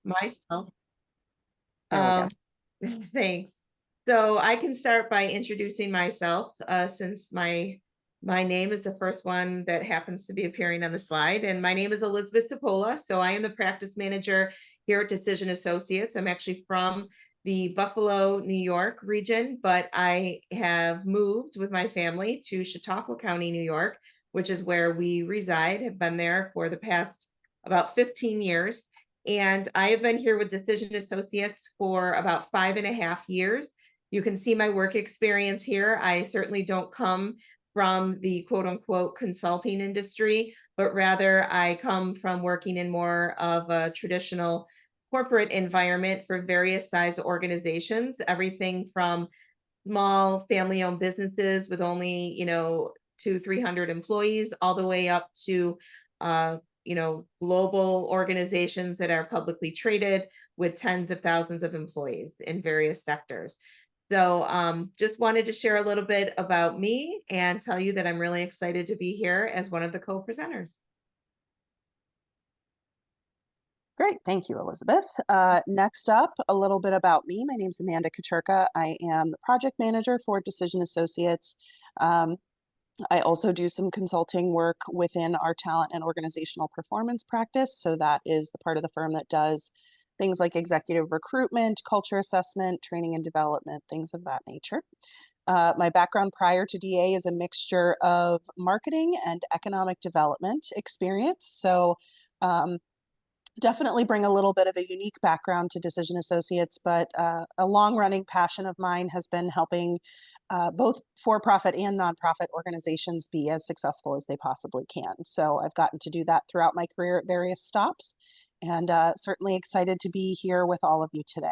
myself. There we go. Um, Thanks. So I can start by introducing myself, since my name is the first one that happens to be appearing on the slide. And my name is Elizabeth Cipolla. So I am the practice manager here at Decision Associates. I'm actually from the Buffalo, New York region, but I have moved with my family to Chautauqua County, New York, which is where we reside. Have been there for the past about 15 years. And I have been here with Decision Associates for about 5.5 years. You can see my work experience here. I certainly don't come from the quote unquote consulting industry, but rather I come from working in more of a traditional corporate environment for various size organizations, everything from small family owned businesses with only, 200-300 employees, all the way up to, global organizations that are publicly traded with tens of thousands of employees in various sectors. So, just wanted to share a little bit about me and tell you that I'm really excited to be here as one of the co-presenters. Great. Thank you, Elizabeth. Next up, a little bit about me. My name is Amanda Kaczurka. I am the project manager for Decision Associates. Um, I also do some consulting work within our talent and organizational performance practice. So that is the part of the firm that does things like executive recruitment, culture assessment, training and development, things of that nature. My background prior to DA is a mixture of marketing and economic development experience. So um, definitely bring a little bit of a unique background to Decision Associates, but a long running passion of mine has been helping both for profit and nonprofit organizations be as successful as they possibly can. So I've gotten to do that throughout my career at various stops, and certainly excited to be here with all of you today.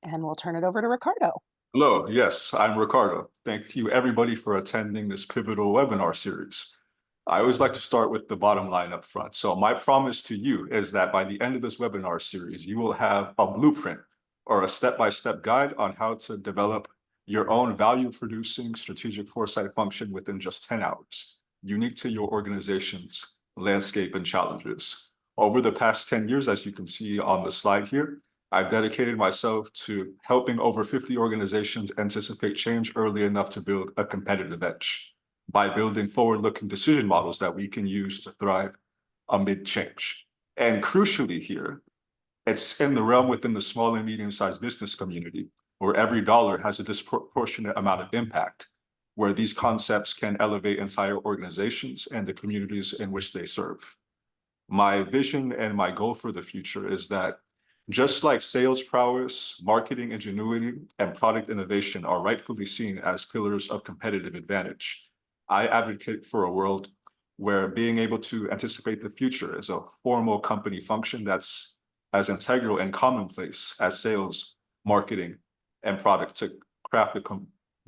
And we'll turn it over to Ricardo. Hello, yes, I'm Ricardo. Thank you everybody for attending this pivotal webinar series. I always like to start with the bottom line up front. So my promise to you is that by the end of this webinar series, you will have a blueprint or a step-by-step guide on how to develop your own value-producing strategic foresight function within just 10 hours, unique to your organization's landscape and challenges. Over the past 10 years, as you can see on the slide here, I've dedicated myself to helping over 50 organizations anticipate change early enough to build a competitive edge by building forward-looking decision models that we can use to thrive amid change. And crucially here, it's in the realm within the small and medium-sized business community where every dollar has a disproportionate amount of impact, where these concepts can elevate entire organizations and the communities in which they serve. My vision and my goal for the future is that just like sales prowess, marketing ingenuity, and product innovation are rightfully seen as pillars of competitive advantage, I advocate for a world where being able to anticipate the future is a formal company function that's as integral and commonplace as sales, marketing, and product to craft a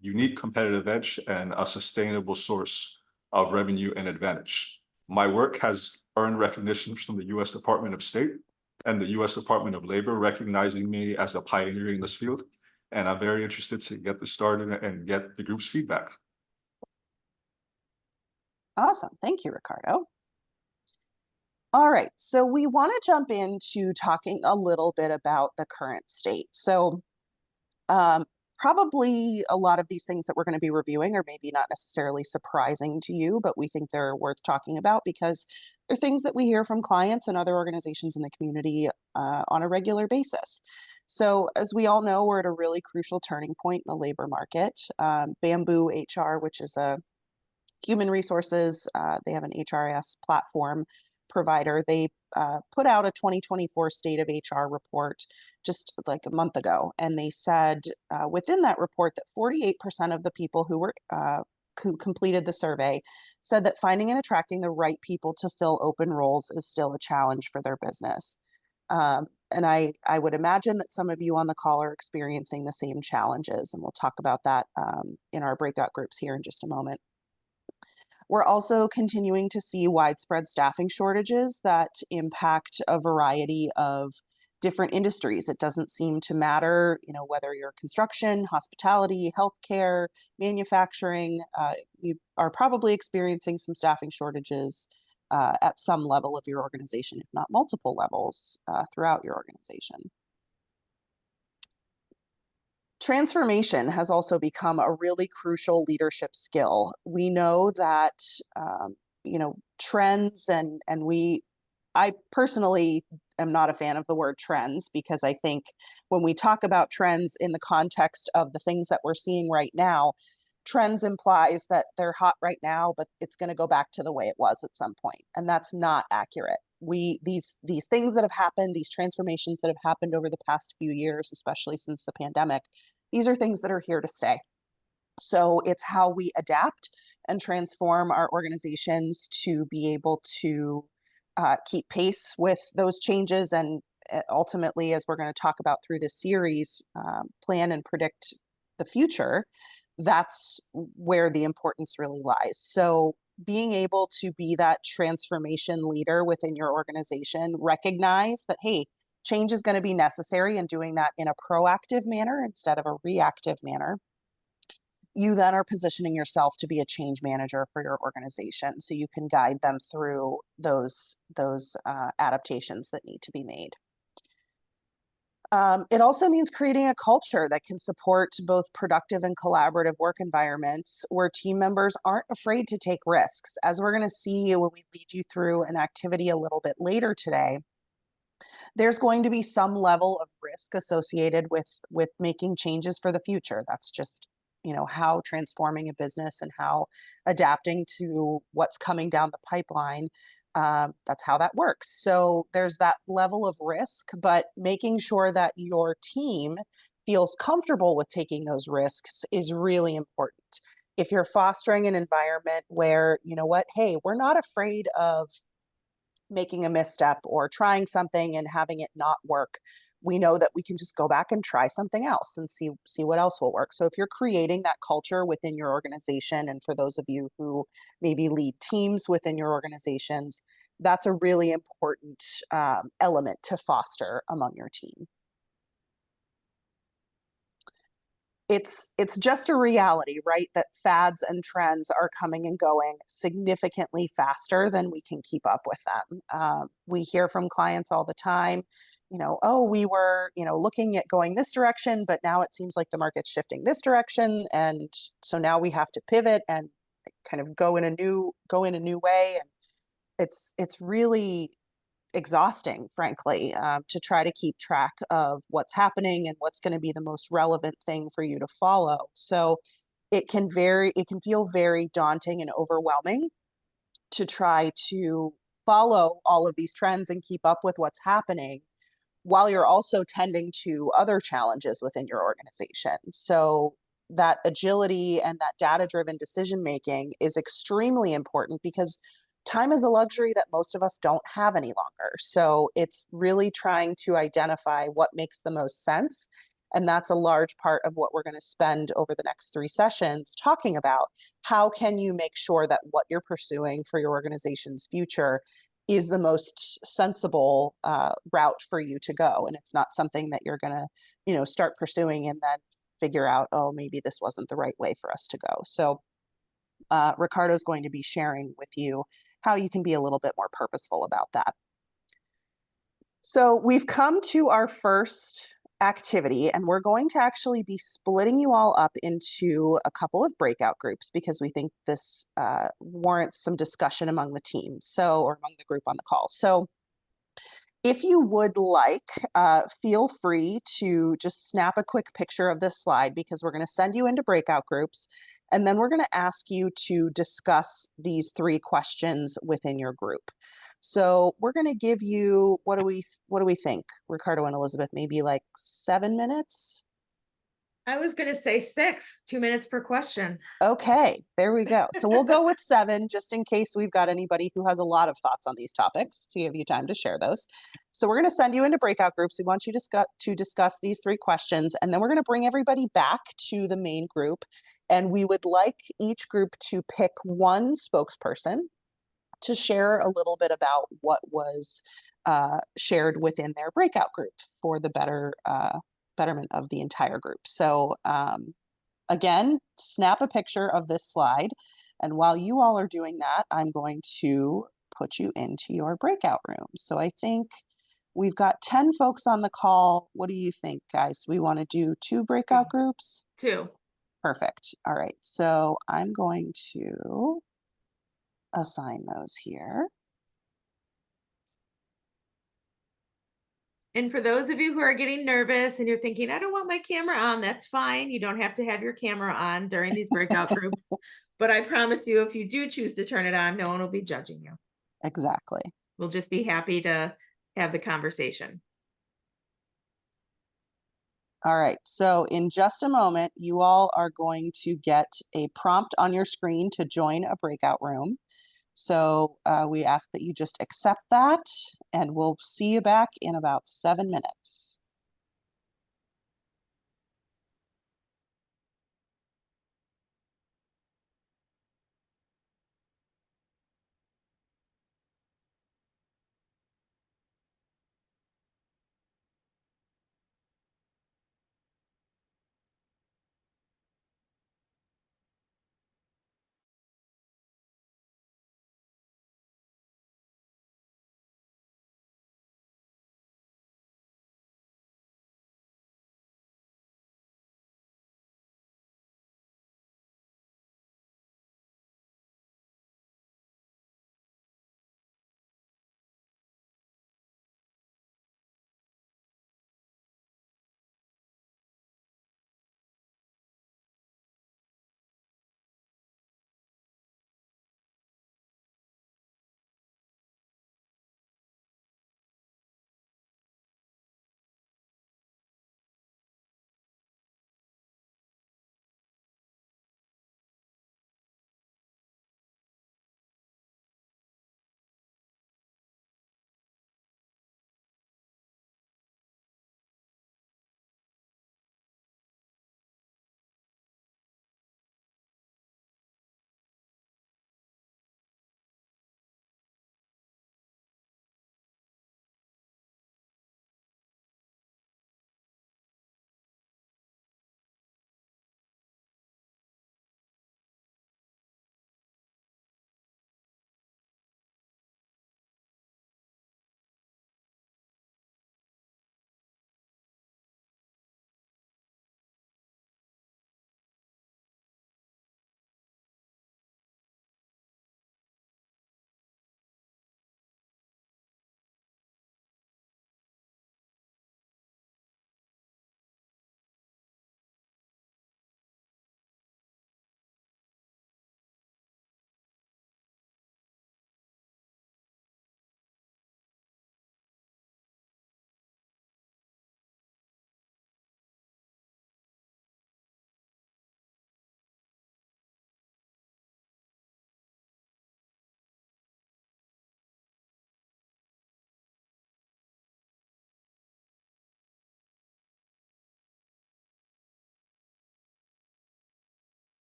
unique competitive edge and a sustainable source of revenue and advantage. My work has earned recognition from the US Department of State and the US Department of Labor recognizing me as a pioneer in this field. And I'm very interested to get this started and get the group's feedback. Awesome. Thank you, Ricardo. All right, so we want to jump into talking a little bit about the current state. So probably a lot of these things that we're going to be reviewing are maybe not necessarily surprising to you, but we think they're worth talking about because they're things that we hear from clients and other organizations in the community on a regular basis. So as we all know, we're at a really crucial turning point in the labor market. Bamboo HR, which is a human resources, they have an HRIS platform provider. They put out a 2024 State of HR report just like a month ago, and they said within that report that 48% of the people who completed the survey said that finding and attracting the right people to fill open roles is still a challenge for their business. And I would imagine that some of you on the call are experiencing the same challenges, and we'll talk about that in our breakout groups here in just a moment. We're also continuing to see widespread staffing shortages that impact a variety of different industries. It doesn't seem to matter, whether you're construction, hospitality, healthcare, manufacturing, you are probably experiencing some staffing shortages at some level of your organization, if not multiple levels throughout your organization. Transformation has also become a really crucial leadership skill. We know that, trends I personally am not a fan of the word trends, because I think when we talk about trends in the context of the things that we're seeing right now, trends implies that they're hot right now, but it's going to go back to the way it was at some point. And that's not accurate. These things that have happened, these transformations that have happened over the past few years, especially since the pandemic, these are things that are here to stay. So it's how we adapt and transform our organizations to be able to keep pace with those changes, and ultimately, as we're going to talk about through this series, plan and predict the future. That's where the importance really lies. So being able to be that transformation leader within your organization, recognize that, hey, change is going to be necessary, and doing that in a proactive manner instead of a reactive manner. You then are positioning yourself to be a change manager for your organization, so you can guide them through those adaptations that need to be made. It also means creating a culture that can support both productive and collaborative work environments where team members aren't afraid to take risks. As we're going to see when we lead you through an activity a little bit later today, there's going to be some level of risk associated with making changes for the future. That's just, how transforming a business and how adapting to what's coming down the pipeline, that's how that works. So there's that level of risk, but making sure that your team feels comfortable with taking those risks is really important. If you're fostering an environment where, hey, we're not afraid of making a misstep or trying something and having it not work, we know that we can just go back and try something else and see what else will work. So if you're creating that culture within your organization, and for those of you who maybe lead teams within your organizations, that's a really important element to foster among your team. It's just a reality, right, that fads and trends are coming and going significantly faster than we can keep up with them. We hear from clients all the time, oh, we were, looking at going this direction, but now it seems like the market's shifting this direction, and so now we have to pivot and kind of go in a new way. And it's really exhausting, frankly, to try to keep track of what's happening and what's going to be the most relevant thing for you to follow. So it can feel very daunting and overwhelming to try to follow all of these trends and keep up with what's happening while you're also tending to other challenges within your organization. So that agility and that data-driven decision making is extremely important, because time is a luxury that most of us don't have any longer. So it's really trying to identify what makes the most sense. And that's a large part of what we're going to spend over the next 3 sessions talking about. How can you make sure that what you're pursuing for your organization's future is the most sensible route for you to go? And it's not something that you're going to, start pursuing and then figure out, oh, maybe this wasn't the right way for us to go. So Ricardo's going to be sharing with you how you can be a little bit more purposeful about that. So we've come to our first activity, and we're going to actually be splitting you all up into a couple of breakout groups, because we think this warrants some discussion among the team, or among the group on the call. So if you would like, feel free to just snap a quick picture of this slide, because we're going to send you into breakout groups, and then we're going to ask you to discuss these 3 questions within your group. So we're going to give you, what do we think, Ricardo and Elizabeth, maybe like 7 minutes? I was going to say 6, 2 minutes per question. Okay, there we go. So we'll go with 7, just in case we've got anybody who has a lot of thoughts on these topics, to give you time to share those. So we're going to send you into breakout groups. We want you to discuss these 3 questions, and then we're going to bring everybody back to the main group. And we would like each group to pick one spokesperson to share a little bit about what was shared within their breakout group for the betterment of the entire group. So again, snap a picture of this slide. And while you all are doing that, I'm going to put you into your breakout room. So I think we've got 10 folks on the call. What do you think, guys? We want to do 2 breakout groups? 2. Perfect. All right. So I'm going to assign those here. And for those of you who are getting nervous and you're thinking, I don't want my camera on, that's fine. You don't have to have your camera on during these breakout groups. But I promise you, if you do choose to turn it on, no one will be judging you. Exactly. We'll just be happy to have the conversation. All right, so in just a moment, you all are going to get a prompt on your screen to join a breakout room. So we ask that you just accept that, and we'll see you back in about 7 minutes.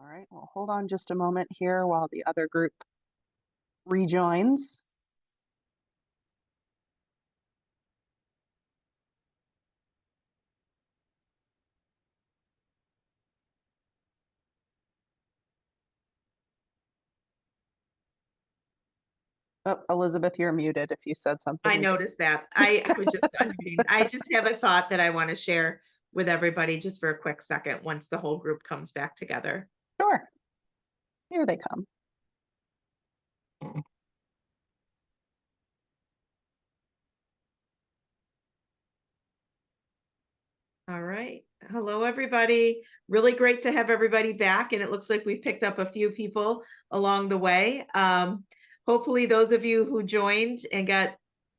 right, well, hold on just a moment here while the other group rejoins. Oh, Elizabeth, you're muted if you said something. I noticed that. I was just unmuting. I just have a thought that I want to share with everybody just for a quick second once the whole group comes back together. Sure. Here they come. All right. Hello, everybody. Really great to have everybody back. And it looks like we've picked up a few people along the way. Hopefully those of you who joined and got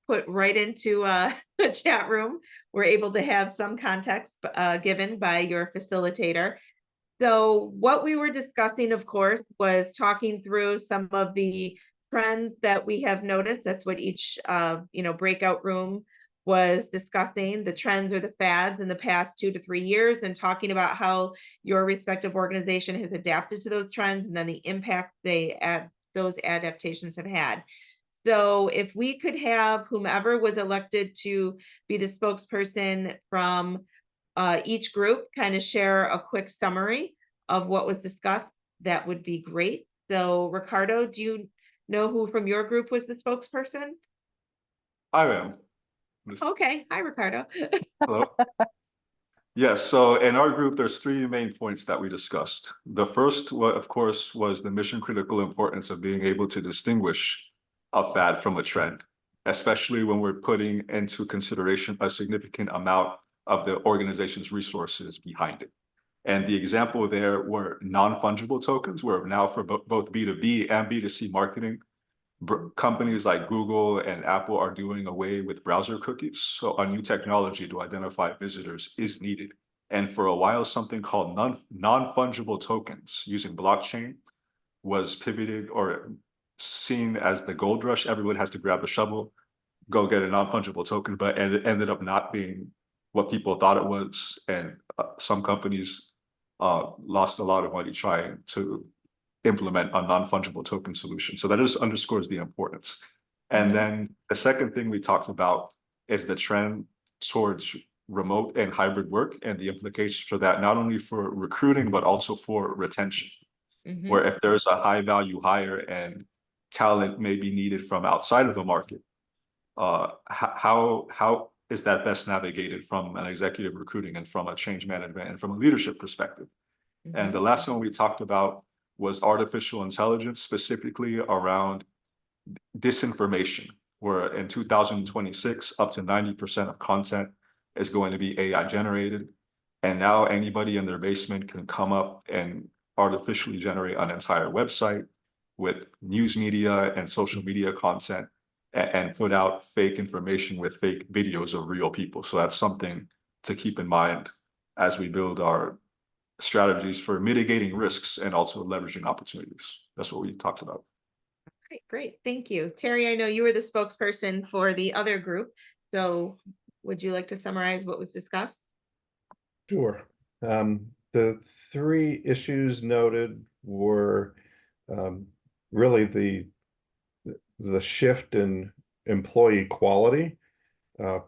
put right into the chat room were able to have some context given by your facilitator. So what we were discussing, of course, was talking through some of the trends that we have noticed. That's what each breakout room was discussing, the trends or the fads in the past 2 to 3 years, and talking about how your respective organization has adapted to those trends and then the impact those adaptations have had. So if we could have whomever was elected to be the spokesperson from each group kind of share a quick summary of what was discussed, that would be great. So Ricardo, do you know who from your group was the spokesperson? I am. Okay, hi Ricardo. Hello. Yes, so in our group, there's three main points that we discussed. The first, of course, was the mission critical importance of being able to distinguish a fad from a trend, especially when we're putting into consideration a significant amount of the organization's resources behind it. And the example there were non-fungible tokens, where now for both B2B and B2C marketing, companies like Google and Apple are doing away with browser cookies. So a new technology to identify visitors is needed. And for a while, something called non-fungible tokens using blockchain was pivoted or seen as the gold rush. Everyone has to grab a shovel, go get a non-fungible token, but it ended up not being what people thought it was. And some companies lost a lot of money trying to implement a non-fungible token solution. So that just underscores the importance. And then the second thing we talked about is the trend towards remote and hybrid work and the implications for that, not only for recruiting, but also for retention. Where if there's a high value hire and talent may be needed from outside of the market, how is that best navigated from an executive recruiting and from a change management and from a leadership perspective? And the last one we talked about was artificial intelligence, specifically around disinformation, where in 2026, up to 90% of content is going to be AI generated. And now anybody in their basement can come up and artificially generate an entire website with news media and social media content and put out fake information with fake videos of real people. So that's something to keep in mind as we build our strategies for mitigating risks and also leveraging opportunities. That's what we talked about. Great. Thank you. Terry, I know you were the spokesperson for the other group. So would you like to summarize what was discussed? Sure. The three issues noted were really the shift in employee quality,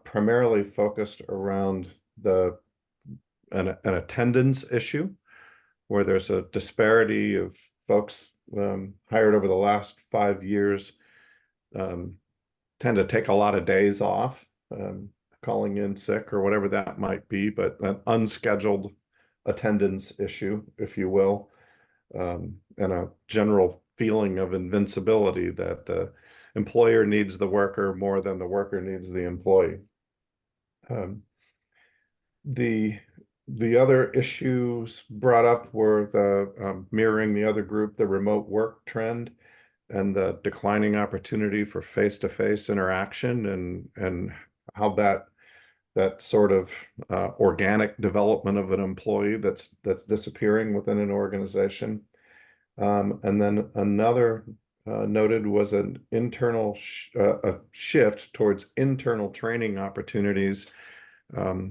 primarily focused around an attendance issue, where there's a disparity of folks hired over the last 5 years tend to take a lot of days off, calling in sick or whatever that might be, but an unscheduled attendance issue, if you will, and a general feeling of invincibility that the employer needs the worker more than the worker needs the employee. The other issues brought up were the mirroring the other group, the remote work trend and the declining opportunity for face-to-face interaction and how that sort of organic development of an employee that's disappearing within an organization. And then another noted was an internal a shift towards internal training opportunities,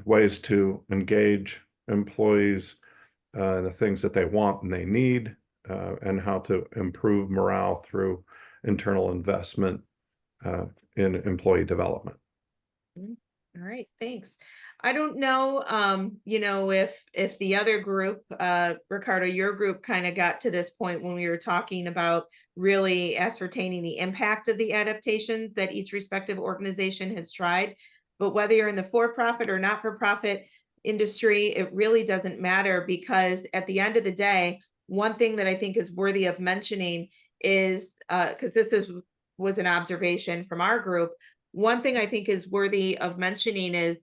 ways to engage employees, the things that they want and they need, and how to improve morale through internal investment in employee development. All right, thanks. I don't know, if the other group, Ricardo, your group kind of got to this point when we were talking about really ascertaining the impact of the adaptations that each respective organization has tried. But whether you're in the for-profit or not-for-profit industry, it really doesn't matter, because at the end of the day, one thing that I think is worthy of mentioning is, because was an observation from our group, one thing I think is worthy of mentioning is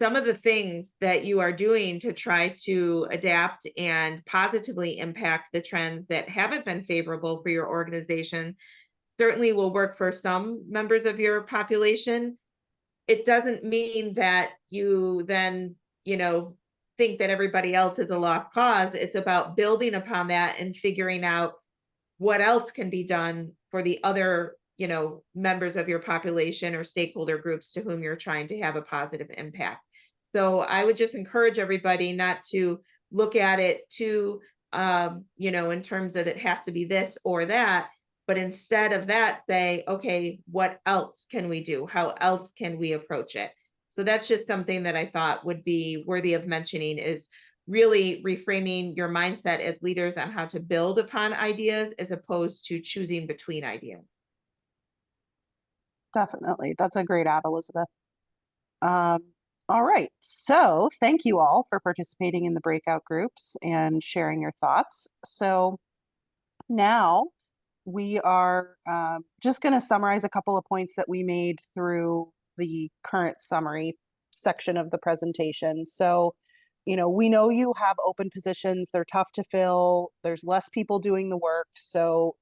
some of the things that you are doing to try to adapt and positively impact the trends that haven't been favorable for your organization certainly will work for some members of your population. It doesn't mean that you then, think that everybody else is a lost cause. It's about building upon that and figuring out what else can be done for the other, members of your population or stakeholder groups to whom you're trying to have a positive impact. So I would just encourage everybody not to look at it too, in terms of it has to be this or that, but instead of that, say, okay, what else can we do? How else can we approach it? So that's just something that I thought would be worthy of mentioning, is really reframing your mindset as leaders on how to build upon ideas as opposed to choosing between ideas. Definitely. That's a great add, Elizabeth. All right. So thank you all for participating in the breakout groups and sharing your thoughts. So now we are just going to summarize a couple of points that we made through the current summary section of the presentation. So, we know you have open positions. They're tough to fill. There's less people doing the work. So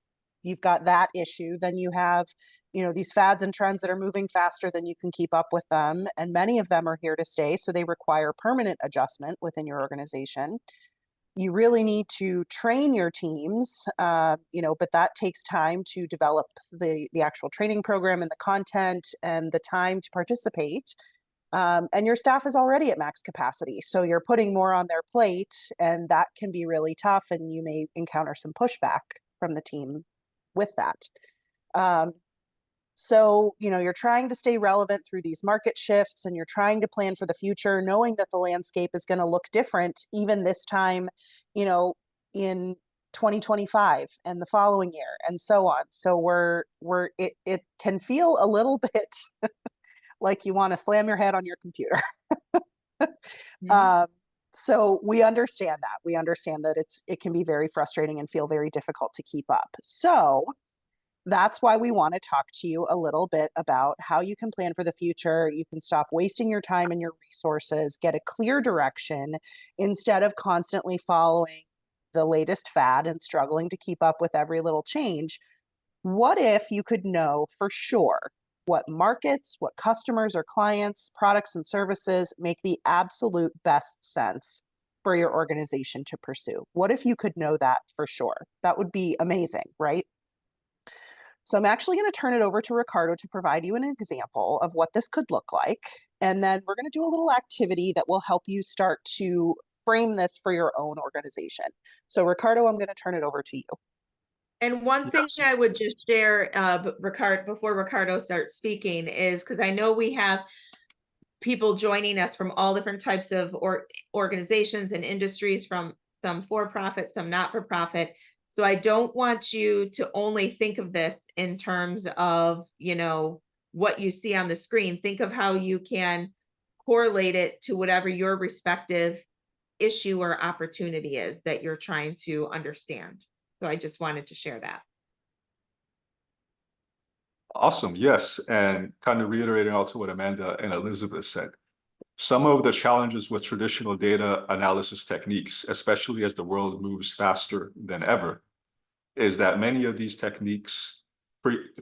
you've got that issue. Then you have, these fads and trends that are moving faster than you can keep up with them. And many of them are here to stay. So they require permanent adjustment within your organization. You really need to train your teams, but that takes time to develop the actual training program and the content and the time to participate. And your staff is already at max capacity. So you're putting more on their plate, and that can be really tough. And you may encounter some pushback from the team with that. So, you're trying to stay relevant through these market shifts, and you're trying to plan for the future, knowing that the landscape is going to look different even this time, in 2025 and the following year and so on. So it can feel a little bit like you want to slam your head on your computer. So we understand that. We understand that it can be very frustrating and feel very difficult to keep up. So that's why we want to talk to you a little bit about how you can plan for the future. You can stop wasting your time and your resources, get a clear direction instead of constantly following the latest fad and struggling to keep up with every little change. What if you could know for sure what markets, what customers or clients, products and services make the absolute best sense for your organization to pursue? What if you could know that for sure? That would be amazing, right? So I'm actually going to turn it over to Ricardo to provide you an example of what this could look like. And then we're going to do a little activity that will help you start to frame this for your own organization. So Ricardo, I'm going to turn it over to you. And one thing I would just share, before Ricardo starts speaking, is because I know we have people joining us from all different types of organizations and industries, from some for-profit, some not-for-profit. So I don't want you to only think of this in terms of, what you see on the screen. Think of how you can correlate it to whatever your respective issue or opportunity is that you're trying to understand. So I just wanted to share that. Awesome, yes, and kind of reiterating also what Amanda and Elizabeth said. Some of the challenges with traditional data analysis techniques, especially as the world moves faster than ever, is that many of these techniques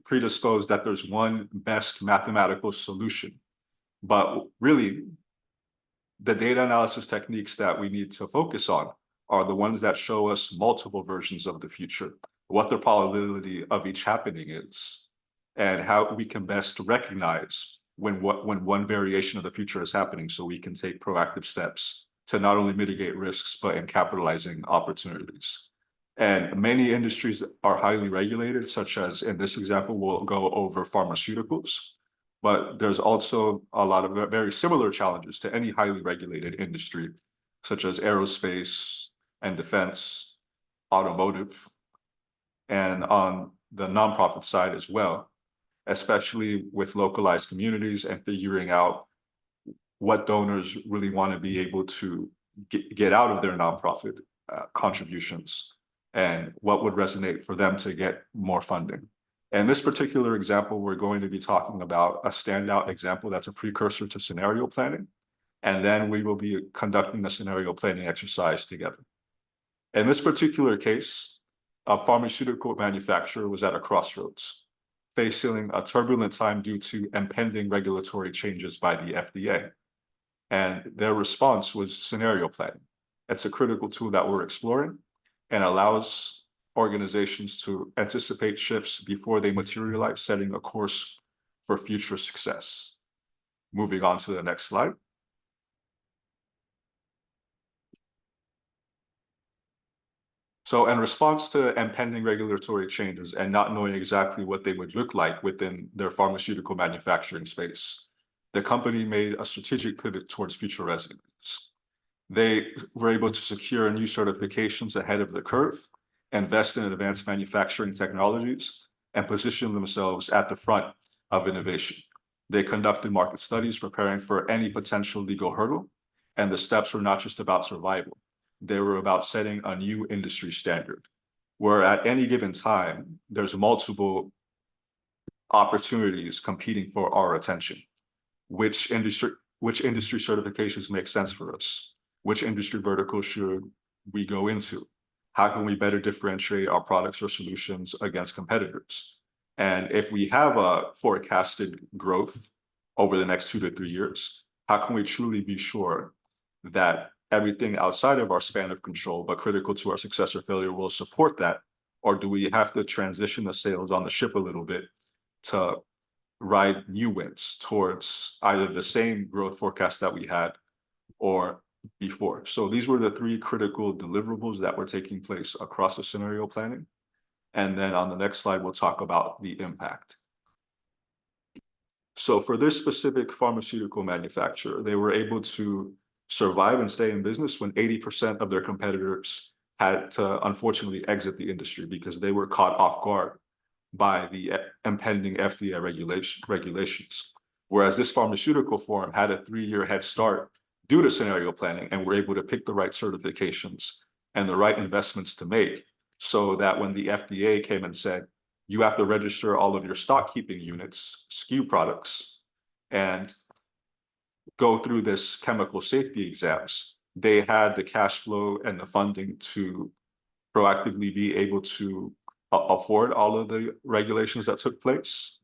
predispose that there's one best mathematical solution. But really, the data analysis techniques that we need to focus on are the ones that show us multiple versions of the future, what the probability of each happening is, and how we can best recognize when one variation of the future is happening, so we can take proactive steps to not only mitigate risks, but in capitalizing opportunities. And many industries are highly regulated, such as in this example, we'll go over pharmaceuticals. But there's also a lot of very similar challenges to any highly regulated industry, such as aerospace and defense, automotive, and on the nonprofit side as well, especially with localized communities and figuring out what donors really want to be able to get out of their nonprofit contributions and what would resonate for them to get more funding. In this particular example, we're going to be talking about a standout example that's a precursor to scenario planning. And then we will be conducting a scenario planning exercise together. In this particular case, a pharmaceutical manufacturer was at a crossroads, facing a turbulent time due to impending regulatory changes by the FDA. And their response was scenario planning. It's a critical tool that we're exploring and allows organizations to anticipate shifts before they materialize, setting a course for future success. Moving on to the next slide. So in response to impending regulatory changes and not knowing exactly what they would look like within their pharmaceutical manufacturing space, the company made a strategic pivot towards future resilience. They were able to secure new certifications ahead of the curve, invest in advanced manufacturing technologies, and position themselves at the front of innovation. They conducted market studies preparing for any potential legal hurdle, and the steps were not just about survival. They were about setting a new industry standard, where at any given time, there's multiple opportunities competing for our attention. Which industry certifications make sense for us? Which industry vertical should we go into? How can we better differentiate our products or solutions against competitors? And if we have a forecasted growth over the next 2 to 3 years, how can we truly be sure that everything outside of our span of control, but critical to our success or failure, will support that? Or do we have to transition the sails on the ship a little bit to ride new winds towards either the same growth forecast that we had or before? So these were the 3 critical deliverables that were taking place across the scenario planning. And then on the next slide, we'll talk about the impact. So for this specific pharmaceutical manufacturer, they were able to survive and stay in business when 80% of their competitors had to unfortunately exit the industry because they were caught off guard by the impending FDA regulations. Whereas this pharmaceutical firm had a 3-year head start due to scenario planning and were able to pick the right certifications and the right investments to make, so that when the FDA came and said, you have to register all of your stock keeping units, SKU products, and go through this chemical safety exams, they had the cash flow and the funding to proactively be able to afford all of the regulations that took place.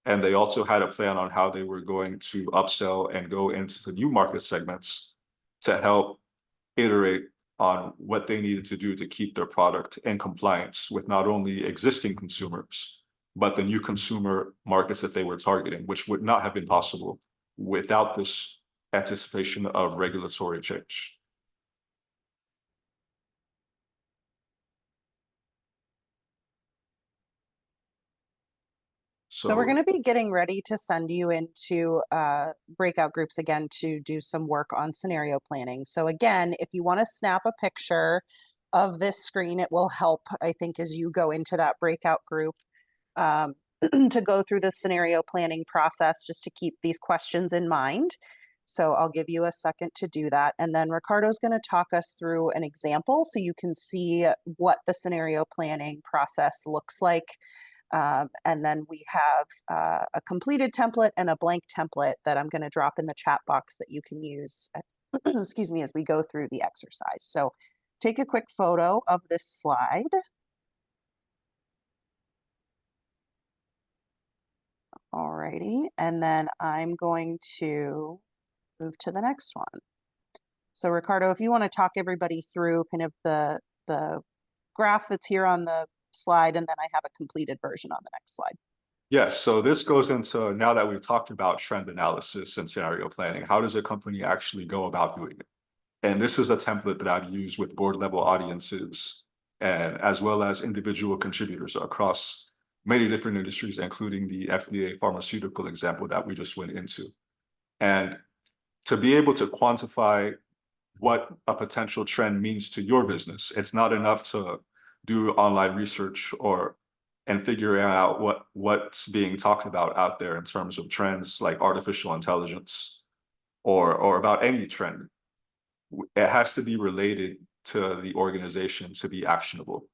And they also had a plan on how they were going to upsell and go into the new market segments to help iterate on what they needed to do to keep their product in compliance with not only existing consumers, but the new consumer markets that they were targeting, which would not have been possible without this anticipation of regulatory change. So we're going to be getting ready to send you into breakout groups again to do some work on scenario planning. So again, if you want to snap a picture of this screen, it will help, I think, as you go into that breakout group to go through the scenario planning process, just to keep these questions in mind. So I'll give you a second to do that. And then Ricardo's going to talk us through an example so you can see what the scenario planning process looks like. And then we have a completed template and a blank template that I'm going to drop in the chat box that you can use, excuse me, as we go through the exercise. So take a quick photo of this slide. Alrighty, and then I'm going to move to the next one. So Ricardo, if you want to talk everybody through kind of the graph that's here on the slide, and then I have a completed version on the next slide. Yes, so this goes into, now that we've talked about trend analysis and scenario planning, how does a company actually go about doing it? And this is a template that I've used with board level audiences and as well as individual contributors across many different industries, including the FDA pharmaceutical example that we just went into. And to be able to quantify what a potential trend means to your business, it's not enough to do online research and figuring out what's being talked about out there in terms of trends like artificial intelligence or about any trend. It has to be related to the organization to be actionable.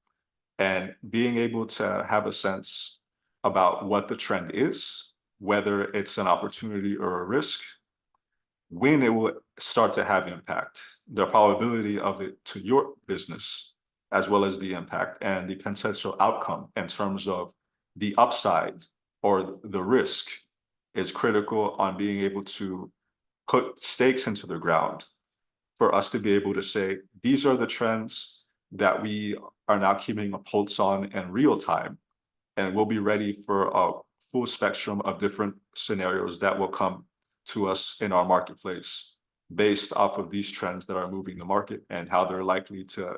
And being able to have a sense about what the trend is, whether it's an opportunity or a risk, when it will start to have impact, the probability of it to your business, as well as the impact and the potential outcome in terms of the upside or the risk, is critical on being able to put stakes into the ground for us to be able to say, these are the trends that we are now keeping a pulse on in real time, and we'll be ready for a full spectrum of different scenarios that will come to us in our marketplace based off of these trends that are moving the market and how they're likely to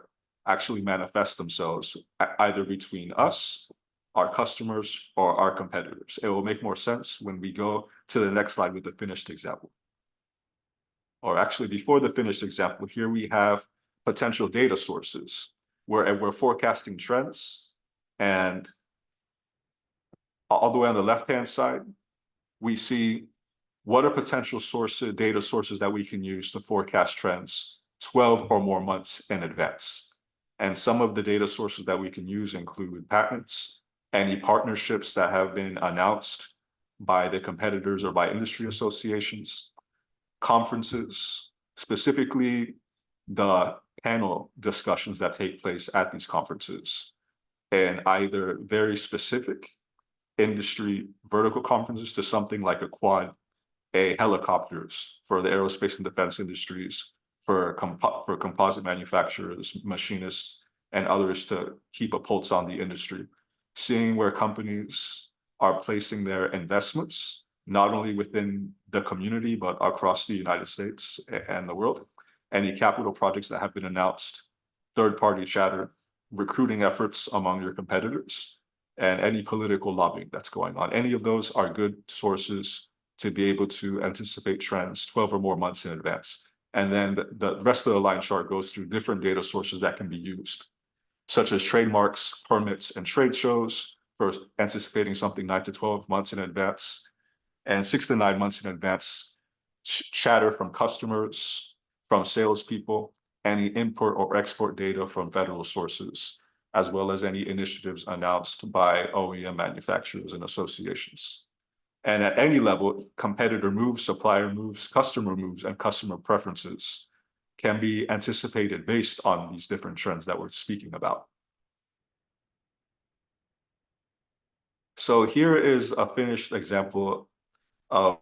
actually manifest themselves either between us, our customers, or our competitors. It will make more sense when we go to the next slide with the finished example. Or actually, before the finished example, here we have potential data sources where we're forecasting trends. And all the way on the left-hand side, we see what are potential data sources that we can use to forecast trends 12 or more months in advance. And some of the data sources that we can use include patents, any partnerships that have been announced by the competitors or by industry associations, conferences, specifically the panel discussions that take place at these conferences, and either very specific industry vertical conferences to something like a Quad A helicopters for the aerospace and defense industries, for composite manufacturers, machinists, and others to keep a pulse on the industry, seeing where companies are placing their investments, not only within the community, but across the United States and the world, any capital projects that have been announced, third-party chatter, recruiting efforts among your competitors, and any political lobbying that's going on. Any of those are good sources to be able to anticipate trends 12 or more months in advance. And then the rest of the line chart goes through different data sources that can be used, such as trademarks, permits, and trade shows for anticipating something 9 to 12 months in advance, and 6 to 9 months in advance, chatter from customers, from salespeople, any import or export data from federal sources, as well as any initiatives announced by OEM manufacturers and associations. And at any level, competitor moves, supplier moves, customer moves, and customer preferences can be anticipated based on these different trends that we're speaking about. So here is a finished example of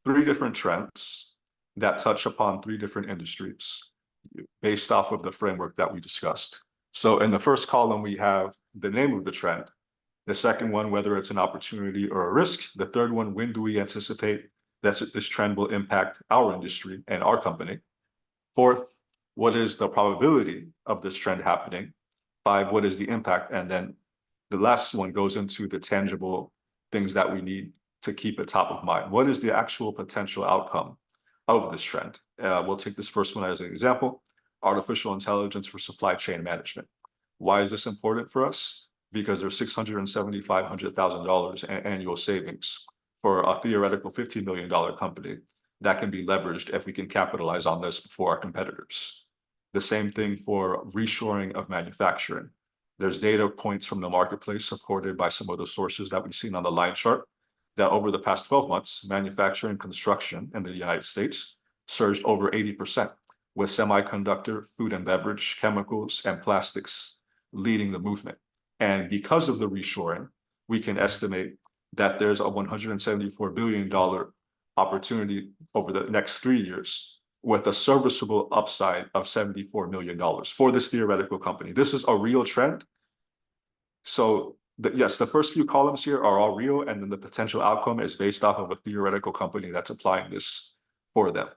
3 different trends that touch upon 3 different industries based off of the framework that we discussed. So in the first column, we have the name of the trend. The second one, whether it's an opportunity or a risk. The third one, when do we anticipate that this trend will impact our industry and our company? 4th, what is the probability of this trend happening? 5, what is the impact? And then the last one goes into the tangible things that we need to keep it top of mind. What is the actual potential outcome of this trend? We'll take this first one as an example, artificial intelligence for supply chain management. Why is this important for us? Because there's $675,000 in annual savings for a theoretical $15 million company that can be leveraged if we can capitalize on this before our competitors. The same thing for reshoring of manufacturing. There's data points from the marketplace supported by some of the sources that we've seen on the line chart that over the past 12 months, manufacturing construction in the United States surged over 80%, with semiconductor, food and beverage, chemicals, and plastics leading the movement. And because of the reshoring, we can estimate that there's a $174 billion opportunity over the next 3 years with a serviceable upside of $74 million for this theoretical company. This is a real trend. So yes, the first few columns here are all real, and then the potential outcome is based off of a theoretical company that's applying this for them.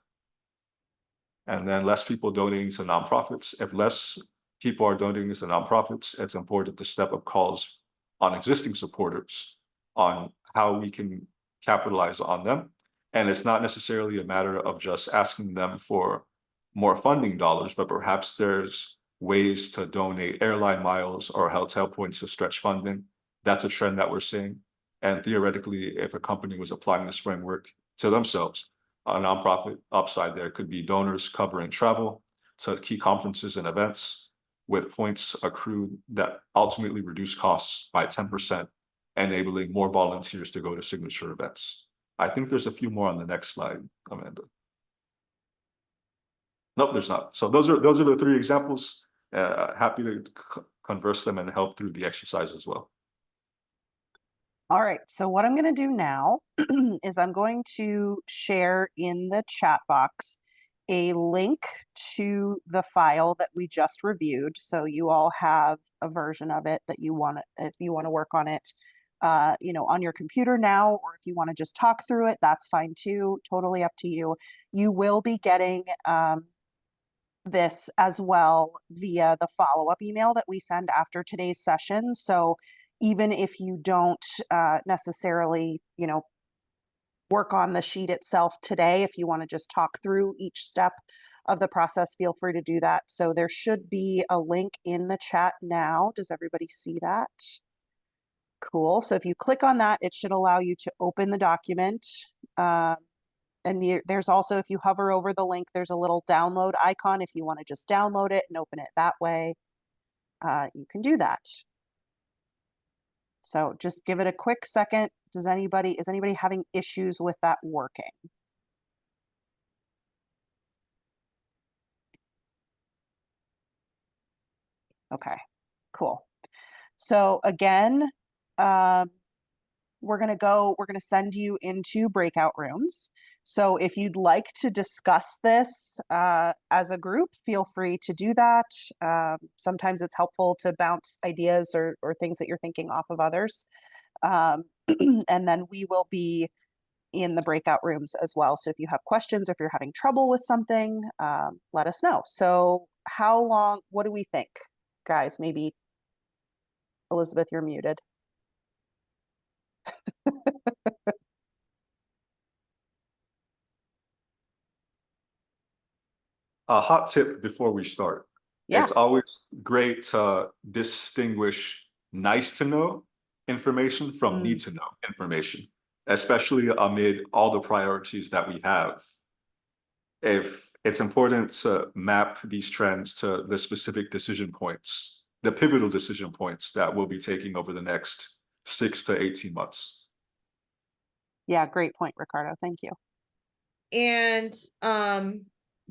And then less people donating to nonprofits. If less people are donating this to nonprofits, it's important to step up calls on existing supporters on how we can capitalize on them. And it's not necessarily a matter of just asking them for more funding dollars, but perhaps there's ways to donate airline miles or hotel points to stretch funding. That's a trend that we're seeing. And theoretically, if a company was applying this framework to themselves, a nonprofit upside there could be donors covering travel to key conferences and events with points accrued that ultimately reduce costs by 10%, enabling more volunteers to go to signature events. I think there's a few more on the next slide, Amanda. Nope, there's not. So those are the three examples. Happy to converse them and help through the exercise as well. All right, so what I'm going to do now is I'm going to share in the chat box a link to the file that we just reviewed. So you all have a version of it that you want to, if you want to work on it, you know, on your computer now, or if you want to just talk through it, that's fine too. Totally up to you. You will be getting this as well via the follow-up email that we send after today's session. So even if you don't necessarily, you know, work on the sheet itself today, if you want to just talk through each step of the process, feel free to do that. So there should be a link in the chat now. Does everybody see that? Cool. So if you click on that, it should allow you to open the document. And there's also, if you hover over the link, there's a little download icon. If you want to just download it and open it that way, you can do that. So just give it a quick second. Is anybody having issues with that working? Okay, cool. So again, we're going to send you into breakout rooms. So if you'd like to discuss this as a group, feel free to do that. Sometimes it's helpful to bounce ideas or things that you're thinking off of others. And then we will be in the breakout rooms as well. So if you have questions, if you're having trouble with something, let us know. So how long, what do we think, guys? Maybe Elizabeth, you're muted. A hot tip before we start. Yeah. It's always great to distinguish nice to know information from need to know information, especially amid all the priorities that we have. If it's important to map these trends to the specific decision points, the pivotal decision points that we'll be taking over the next 6 to 18 months. Yeah, great point, Ricardo. Thank you. And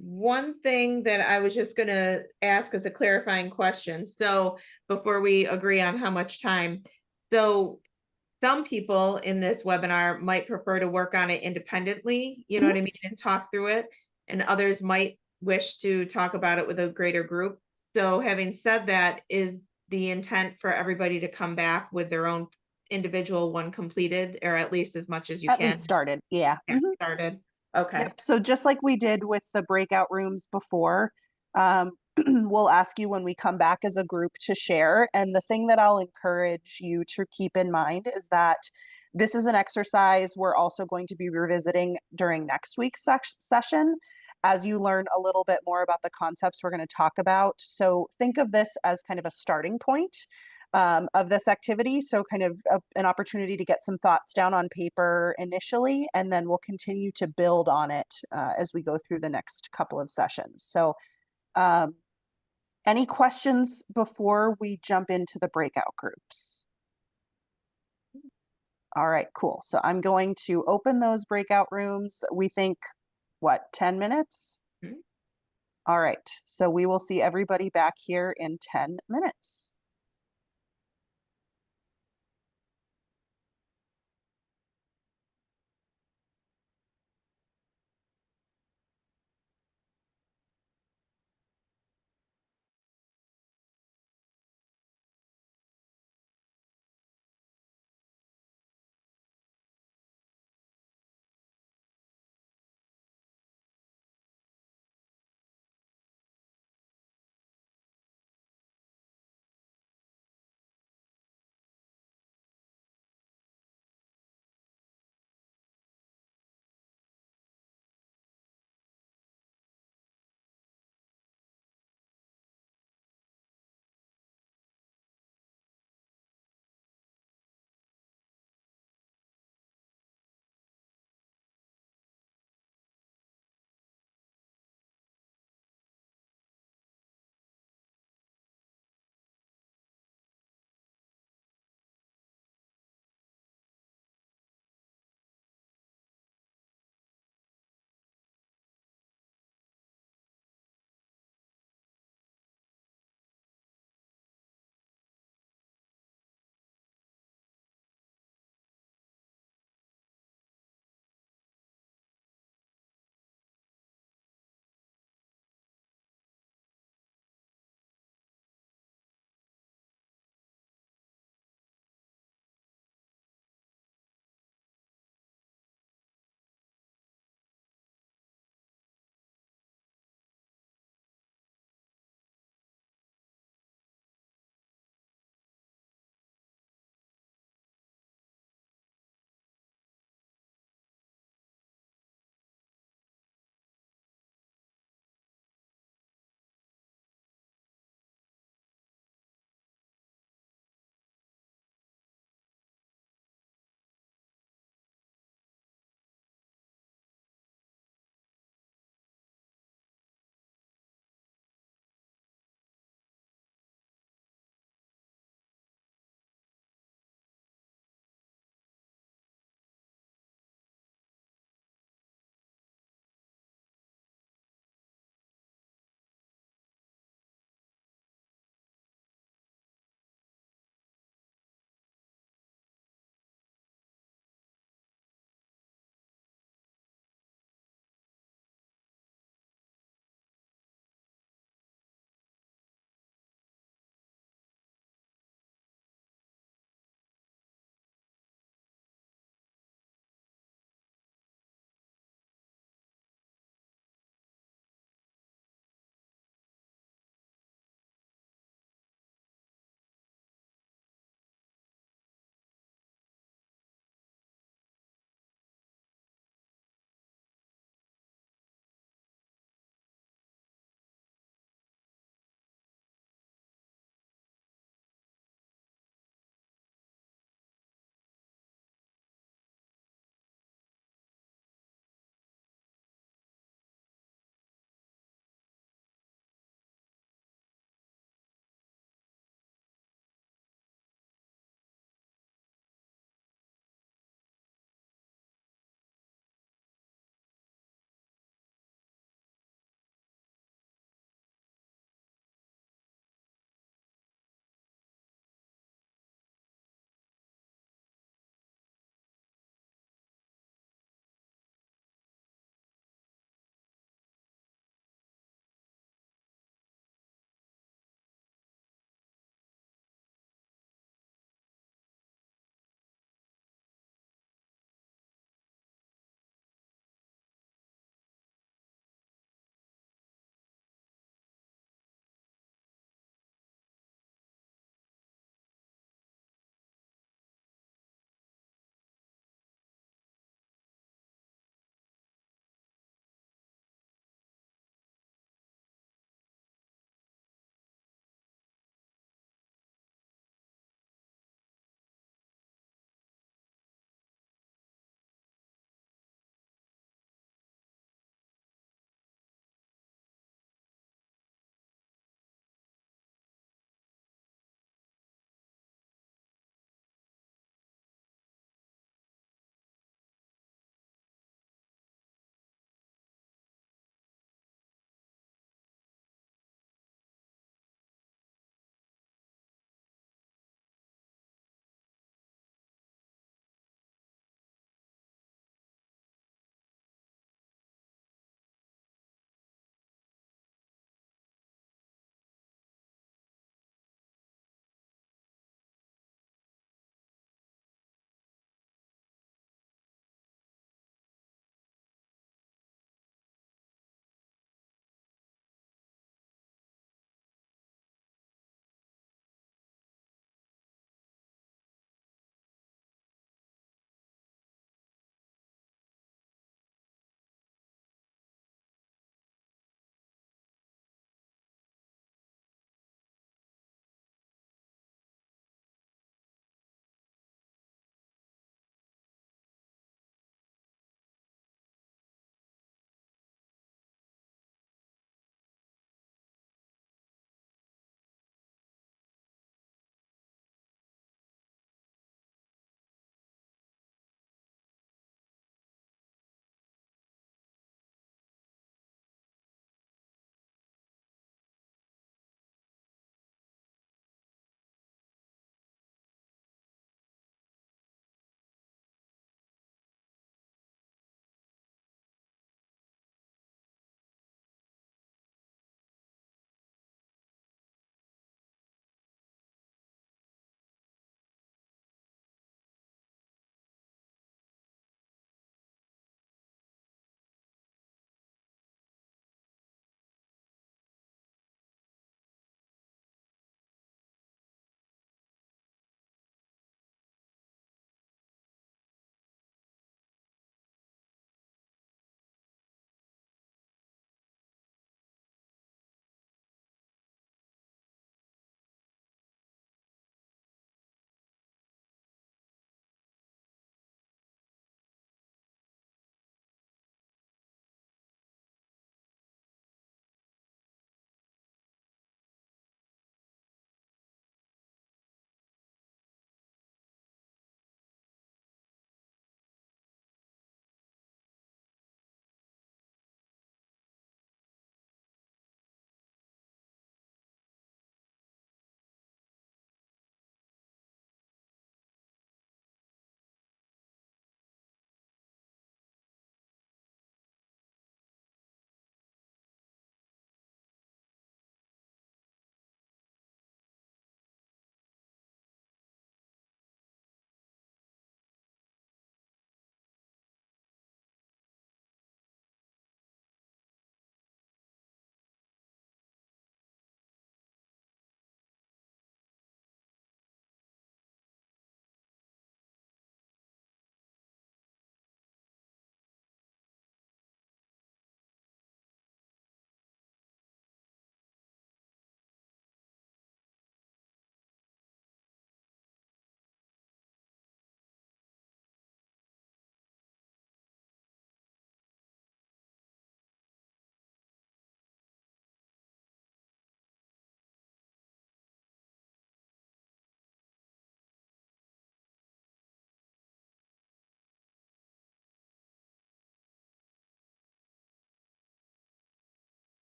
one thing that I was just going to ask as a clarifying question. So before we agree on how much time, so some people in this webinar might prefer to work on it independently, you know what I mean, and talk through it, and others might wish to talk about it with a greater group. So having said that, is the intent for everybody to come back with their own individual one completed, or at least as much as you At can? least started, yeah. Started. Okay. Yep. So just like we did with the breakout rooms before, we'll ask you when we come back as a group to share. And the thing that I'll encourage you to keep in mind is that this is an exercise we're also going to be revisiting during next week's session as you learn a little bit more about the concepts we're going to talk about. So think of this as kind of a starting point of this activity. So kind of an opportunity to get some thoughts down on paper initially, and then we'll continue to build on it as we go through the next couple of sessions. So any questions before we jump into the breakout groups? All right, cool. So I'm going to open those breakout rooms. We think, what, 10 minutes? All right, so we will see everybody back here in 10 minutes.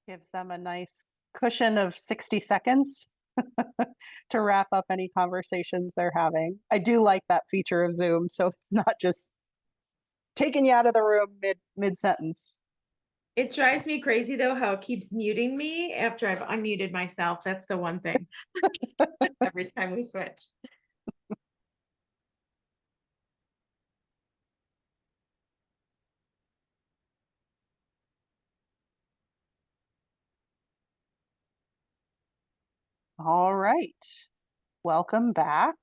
Gives them a nice cushion of 60 seconds to wrap up any conversations they're having. I do like that feature of Zoom, so it's not just taking you out of the room mid-sentence. It drives me crazy though, how it keeps muting me after I've unmuted myself. That's the one thing. Every time we switch. All right. Welcome back.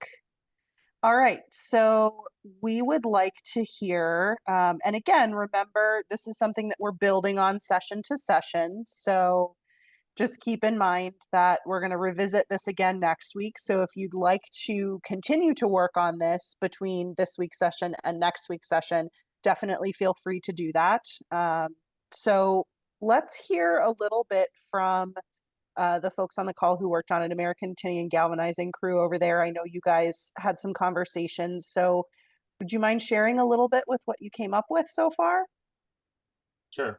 All right, so we would like to hear, and again, remember, this is something that we're building on session to session. So just keep in mind that we're going to revisit this again next week. So if you'd like to continue to work on this between this week's session and next week's session, definitely feel free to do that. So let's hear a little bit from the folks on the call who worked on an American Tinning and Galvanizing crew over there. I know you guys had some conversations. So would you mind sharing a little bit with what you came up with so far? Sure.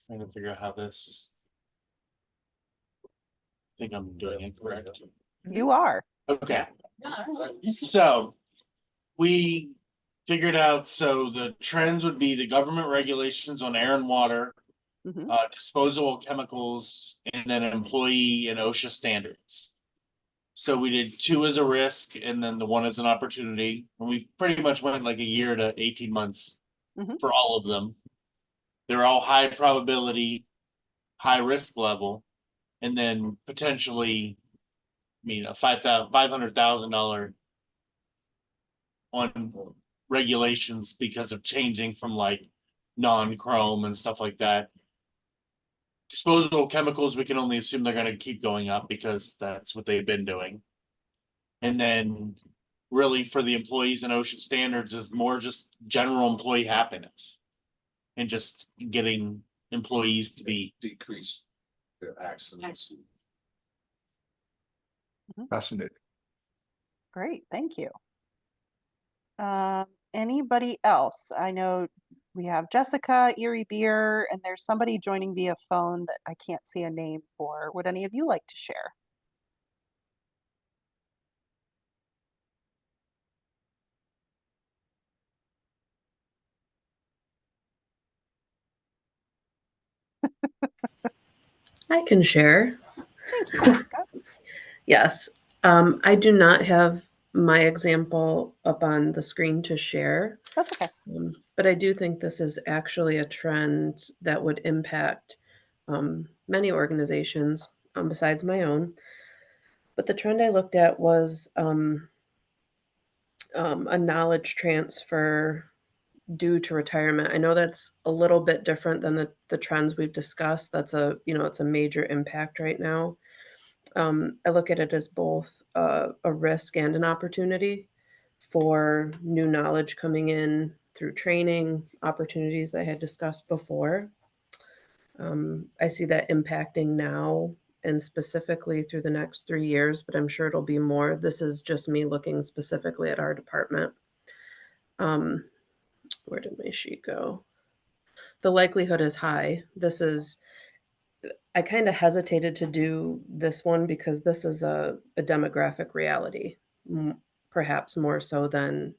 Trying to figure out how this. I think I'm doing it correct. You are. Okay. So we figured out, so the trends would be the government regulations on air and water, Mhm. disposable chemicals, and then employee and OSHA standards. So we did 2 as a risk and then the 1 as an opportunity. And we pretty much went like a year to 18 months Mhm. for all of them. They're all high probability, high risk level, and then potentially, I mean, a $500,000 on regulations because of changing from like non-chrome and stuff like that. Disposable chemicals, we can only assume they're going to keep going up because that's what they've been doing. And then really for the employees and OSHA standards is more just general employee happiness and just getting employees to be decrease the accidents. Fascinating. Great, thank you. Anybody else? I know we have Jessica, Erie Beer, and there's somebody joining via phone that I can't see a name for. Would any of you like to share? I can share. Thank you, Jessica. Yes. I do not have my example up on the screen to share, That's okay. but I do think this is actually a trend that would impact many organizations besides my own. But the trend I looked at was a knowledge transfer due to retirement. I know that's a little bit different than the trends we've discussed. That's it's a major impact right now. I look at it as both a risk and an opportunity for new knowledge coming in through training opportunities that I had discussed before. I see that impacting now and specifically through the next 3 years, but I'm sure it'll be more. This is just me looking specifically at our department. Where did my sheet go? The likelihood is high. I kind of hesitated to do this one because this is a demographic reality, perhaps more so than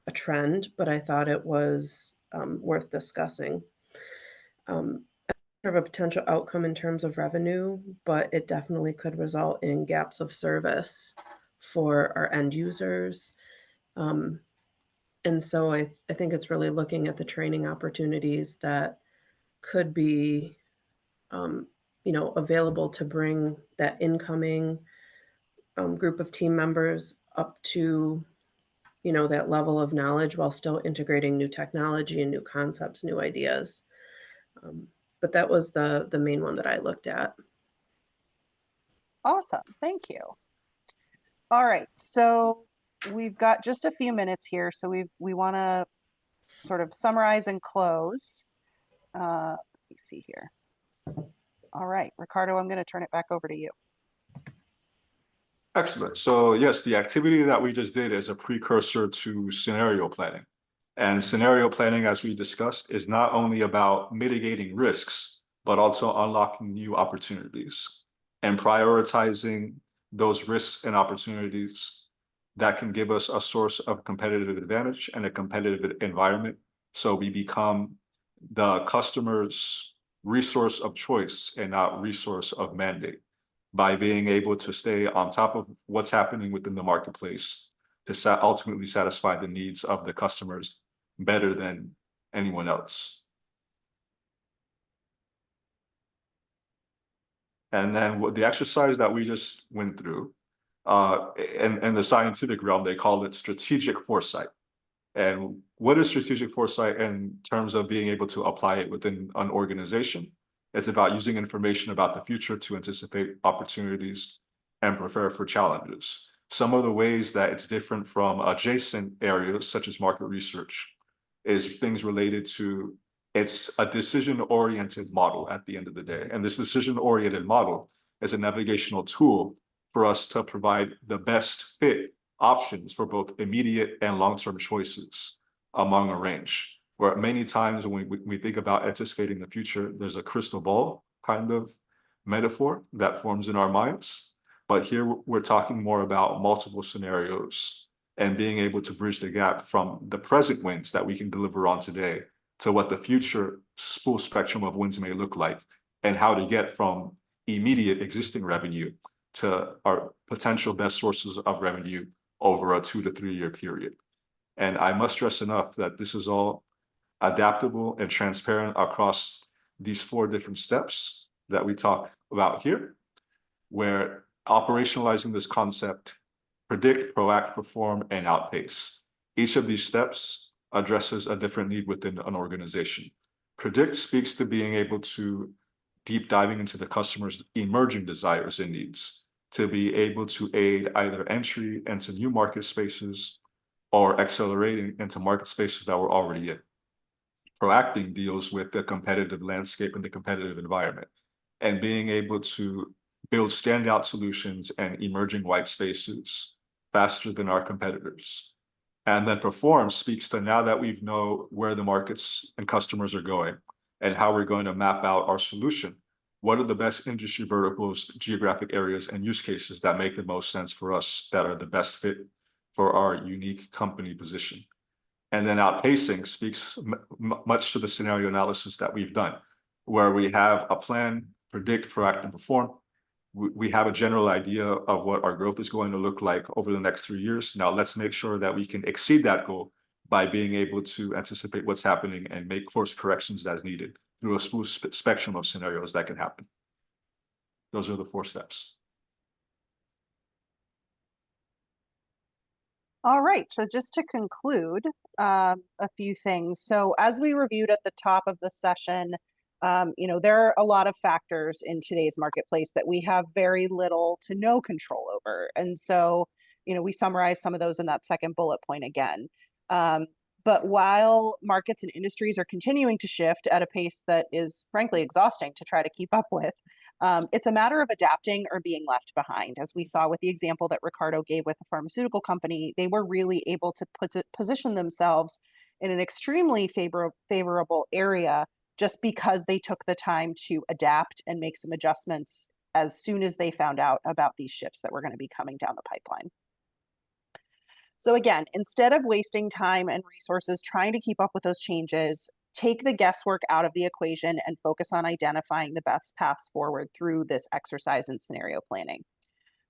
a trend, but I thought it was worth discussing. Of a potential outcome in terms of revenue, but it definitely could result in gaps of service for our end users. And so I think it's really looking at the training opportunities that could be available to bring that incoming group of team members up to, that level of knowledge while still integrating new technology and new concepts, new ideas. But that was the main one that I looked at. Awesome, thank you. All right, so we've got just a few minutes here, so we want to sort of summarize and close. Let me see here. All right, Ricardo, I'm going to turn it back over to you. Excellent. So yes, the activity that we just did is a precursor to scenario planning. And scenario planning, as we discussed, is not only about mitigating risks, but also unlocking new opportunities and prioritizing those risks and opportunities that can give us a source of competitive advantage and a competitive environment. So we become the customer's resource of choice and not resource of mandate, by being able to stay on top of what's happening within the marketplace to ultimately satisfy the needs of the customers better than anyone else. And then the exercise that we just went through, in the scientific realm, they call it strategic foresight. And what is strategic foresight in terms of being able to apply it within an organization? It's about using information about the future to anticipate opportunities and prepare for challenges. Some of the ways that it's different from adjacent areas such as market research is things related to, it's a decision-oriented model at the end of the day. And this decision-oriented model is a navigational tool for us to provide the best fit options for both immediate and long-term choices among a range. Where many times when we think about anticipating the future, there's a crystal ball kind of metaphor that forms in our minds. But here we're talking more about multiple scenarios and being able to bridge the gap from the present wins that we can deliver on today to what the future full spectrum of wins may look like, and how to get from immediate existing revenue to our potential best sources of revenue over a 2 to 3 year period. And I must stress enough that this is all adaptable and transparent across these 4 different steps that we talk about here, where operationalizing this concept: predict, proact, perform, and outpace. Each of these steps addresses a different need within an organization. Predict speaks to being able to deep diving into the customer's emerging desires and needs, to be able to aid either entry into new market spaces or accelerating into market spaces that we're already in. Proacting deals with the competitive landscape and the competitive environment, and being able to build standout solutions and emerging white spaces faster than our competitors. And then perform speaks to, now that we know where the markets and customers are going and how we're going to map out our solution, what are the best industry verticals, geographic areas, and use cases that make the most sense for us, that are the best fit for our unique company position. And then outpacing speaks much to the scenario analysis that we've done, where we have a plan: predict, proact, and perform. We have a general idea of what our growth is going to look like over the next 3 years. Now let's make sure that we can exceed that goal by being able to anticipate what's happening and make course corrections as needed through a full spectrum of scenarios that can happen. Those are the 4 steps. All right, so just to conclude, a few things. So as we reviewed at the top of the session, there are a lot of factors in today's marketplace that we have very little to no control over. And so, we summarize some of those in that second bullet point again. But while markets and industries are continuing to shift at a pace that is frankly exhausting to try to keep up with, it's a matter of adapting or being left behind. As we saw with the example that Ricardo gave with the pharmaceutical company, they were really able to position themselves in an extremely favorable area just because they took the time to adapt and make some adjustments as soon as they found out about these shifts that were going to be coming down the pipeline. So again, instead of wasting time and resources trying to keep up with those changes, take the guesswork out of the equation and focus on identifying the best paths forward through this exercise in scenario planning.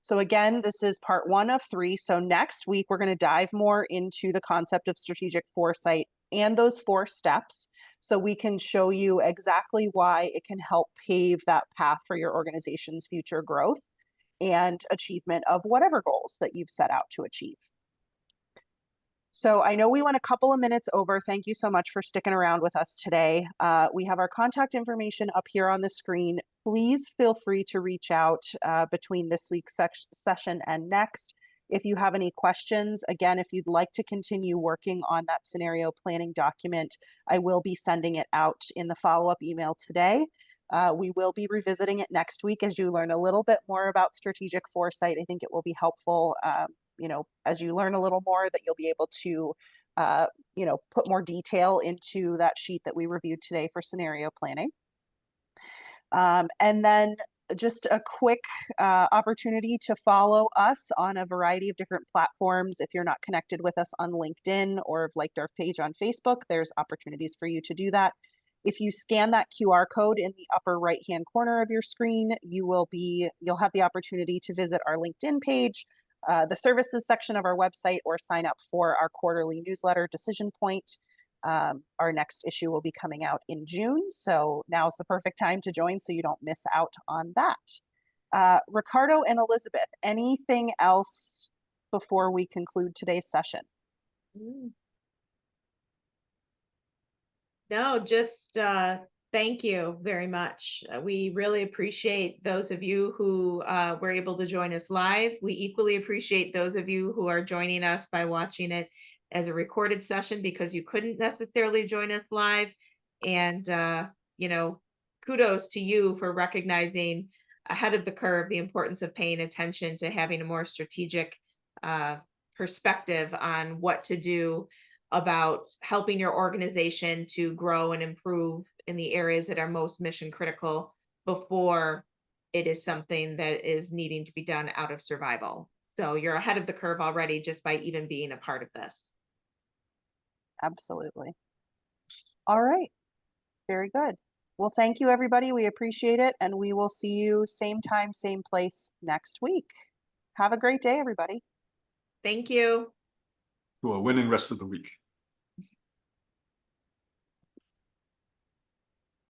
So again, this is part 1 of 3. So next week, we're going to dive more into the concept of strategic foresight and those 4 steps, so we can show you exactly why it can help pave that path for your organization's future growth and achievement of whatever goals that you've set out to achieve. So I know we went a couple of minutes over. Thank you so much for sticking around with us today. We have our contact information up here on the screen. Please feel free to reach out between this week's session and next. If you have any questions, again, if you'd like to continue working on that scenario planning document, I will be sending it out in the follow-up email today. We will be revisiting it next week as you learn a little bit more about strategic foresight. I think it will be helpful, as you learn a little more, that you'll be able to, you know, put more detail into that sheet that we reviewed today for scenario planning. And then just a quick opportunity to follow us on a variety of different platforms. If you're not connected with us on LinkedIn or have liked our page on Facebook, there's opportunities for you to do that. If you scan that QR code in the upper right-hand corner of your screen, you'll have the opportunity to visit our LinkedIn page, the services section of our website, or sign up for our quarterly newsletter, Decision Point. Our next issue will be coming out in June, so now's the perfect time to join so you don't miss out on that. Ricardo and Elizabeth, anything else before we conclude today's session? No, just thank you very much. We really appreciate those of you who were able to join us live. We equally appreciate those of you who are joining us by watching it as a recorded session because you couldn't necessarily join us live. And, you know, kudos to you for recognizing ahead of the curve the importance of paying attention to having a more strategic perspective on what to do about helping your organization to grow and improve in the areas that are most mission critical before it is something that is needing to be done out of survival. So you're ahead of the curve already just by even being a part of this. Absolutely. All right. Very good. Well, thank you, everybody. We appreciate it. And we will see you same time, same place next week. Have a great day, everybody. Thank you. To a winning rest of the week.